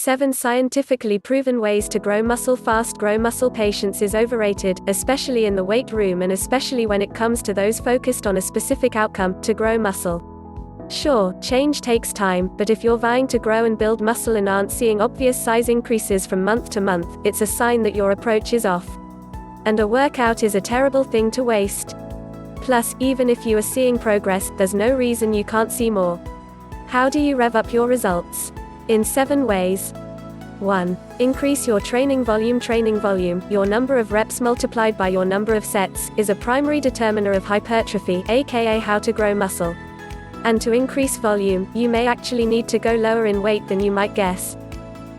7 scientifically proven ways to grow muscle fast. Grow muscle. Patience is overrated, especially in the weight room and especially when it comes to those focused on a specific outcome, to grow muscle. Sure, change takes time, but if you're vying to grow and build muscle and aren't seeing obvious size increases from month to month, it's a sign that your approach is off. And a workout is a terrible thing to waste. Plus, even if you are seeing progress, there's no reason you can't see more. How do you rev up your results? In 7 ways. 1. Increase your training volume. Training volume, your number of reps multiplied by your number of sets, is a primary determiner of hypertrophy, aka how to grow muscle. And to increase volume, you may actually need to go lower in weight than you might guess.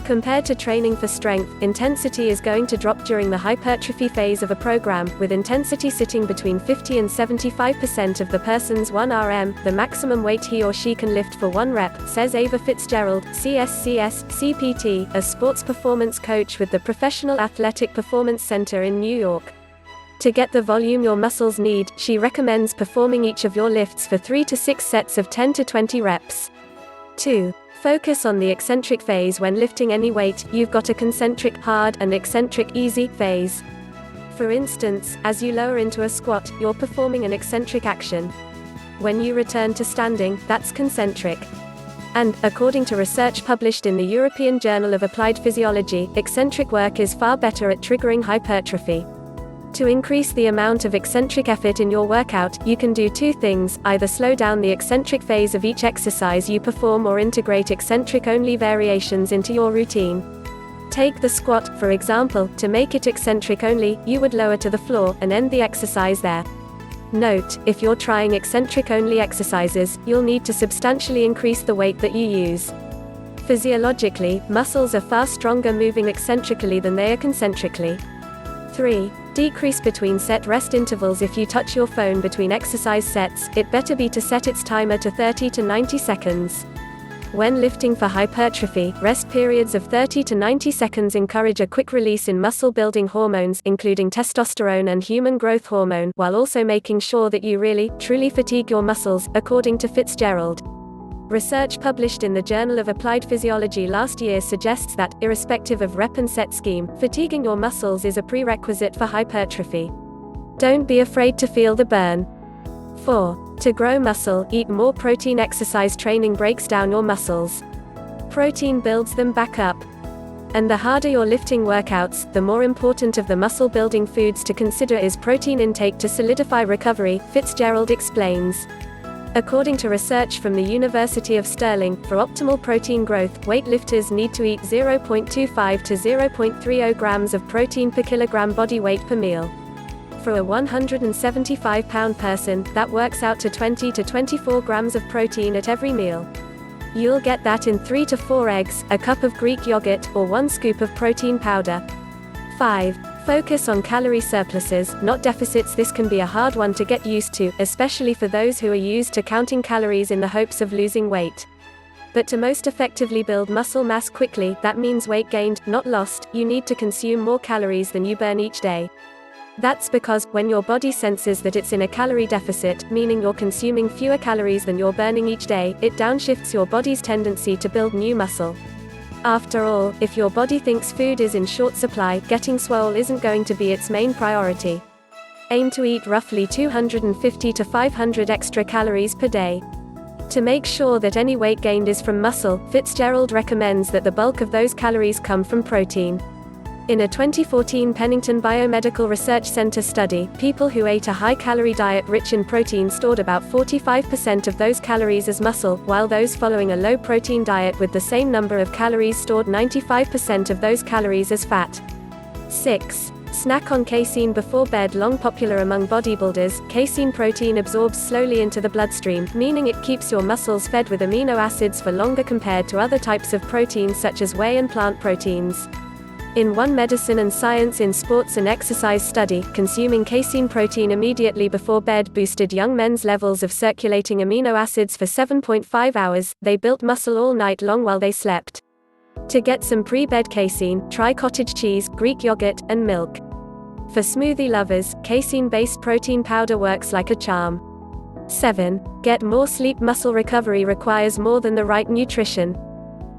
Compared to training for strength, intensity is going to drop during the hypertrophy phase of a program, with intensity sitting between 50 and 75% of the person's 1 RM, the maximum weight he or she can lift for 1 rep, says Ava Fitzgerald, CSCS, CPT, a sports performance coach with the Professional Athletic Performance Center in New York. To get the volume your muscles need, she recommends performing each of your lifts for 3 to 6 sets of 10 to 20 reps. 2. Focus on the eccentric phase. When lifting any weight, you've got a concentric, hard, and eccentric, easy, phase. For instance, as you lower into a squat, you're performing an eccentric action. When you return to standing, that's concentric. And, according to research published in the European Journal of Applied Physiology, eccentric work is far better at triggering hypertrophy. To increase the amount of eccentric effort in your workout, you can do 2 things: either slow down the eccentric phase of each exercise you perform or integrate eccentric-only variations into your routine. Take the squat, for example. To make it eccentric only, you would lower to the floor, and end the exercise there. Note, if you're trying eccentric-only exercises, you'll need to substantially increase the weight that you use. Physiologically, muscles are far stronger moving eccentrically than they are concentrically. 3. Decrease between set rest intervals. If you touch your phone between exercise sets, it better be to set its timer to 30 to 90 seconds. When lifting for hypertrophy, rest periods of 30 to 90 seconds encourage a quick release in muscle-building hormones, including testosterone and human growth hormone, while also making sure that you really, truly fatigue your muscles, according to Fitzgerald. Research published in the Journal of Applied Physiology last year suggests that, irrespective of rep and set scheme, fatiguing your muscles is a prerequisite for hypertrophy. Don't be afraid to feel the burn. 4. To grow muscle, eat more protein. Exercise training breaks down your muscles. Protein builds them back up. And the harder your lifting workouts, the more important of the muscle-building foods to consider is protein intake to solidify recovery, Fitzgerald explains. According to research from the University of Stirling, for optimal protein growth, weightlifters need to eat 0.25 to 0.30 grams of protein per kilogram body weight per meal. For a 175-pound person, that works out to 20 to 24 grams of protein at every meal. You'll get that in 3 to 4 eggs, a cup of Greek yogurt, or 1 scoop of protein powder. 5. Focus on calorie surpluses, not deficits. This can be a hard one to get used to, especially for those who are used to counting calories in the hopes of losing weight. But to most effectively build muscle mass quickly, that means weight gained, not lost, you need to consume more calories than you burn each day. That's because, when your body senses that it's in a calorie deficit, meaning you're consuming fewer calories than you're burning each day, it downshifts your body's tendency to build new muscle. After all, if your body thinks food is in short supply, getting swole isn't going to be its main priority. Aim to eat roughly 250 to 500 extra calories per day. To make sure that any weight gained is from muscle, Fitzgerald recommends that the bulk of those calories come from protein. In a 2014 Pennington Biomedical Research Center study, people who ate a high-calorie diet rich in protein stored about 45% of those calories as muscle, while those following a low-protein diet with the same number of calories stored 95% of those calories as fat. 6. Snack on casein before bed. Long popular among bodybuilders, casein protein absorbs slowly into the bloodstream, meaning it keeps your muscles fed with amino acids for longer compared to other types of proteins such as whey and plant proteins. In one Medicine and Science in Sports and Exercise study, consuming casein protein immediately before bed boosted young men's levels of circulating amino acids for 7.5 hours. They built muscle all night long while they slept. To get some pre-bed casein, try cottage cheese, Greek yogurt, and milk. For smoothie lovers, casein-based protein powder works like a charm. 7. Get more sleep. Muscle recovery requires more than the right nutrition.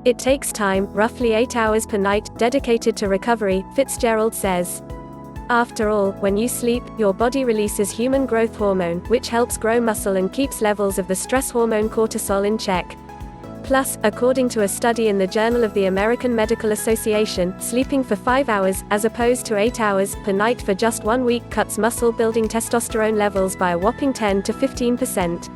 It takes time, roughly 8 hours per night, dedicated to recovery, Fitzgerald says. After all, when you sleep, your body releases human growth hormone, which helps grow muscle and keeps levels of the stress hormone cortisol in check. Plus, according to a study in the Journal of the American Medical Association, sleeping for 5 hours, as opposed to 8 hours, per night for just 1 week cuts muscle-building testosterone levels by a whopping 10 to 15%.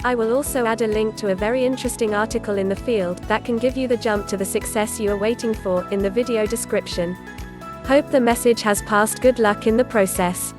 I will also add a link to a very interesting article in the field, that can give you the jump to the success you are waiting for, in the video description. Hope the message has passed. Good luck in the process.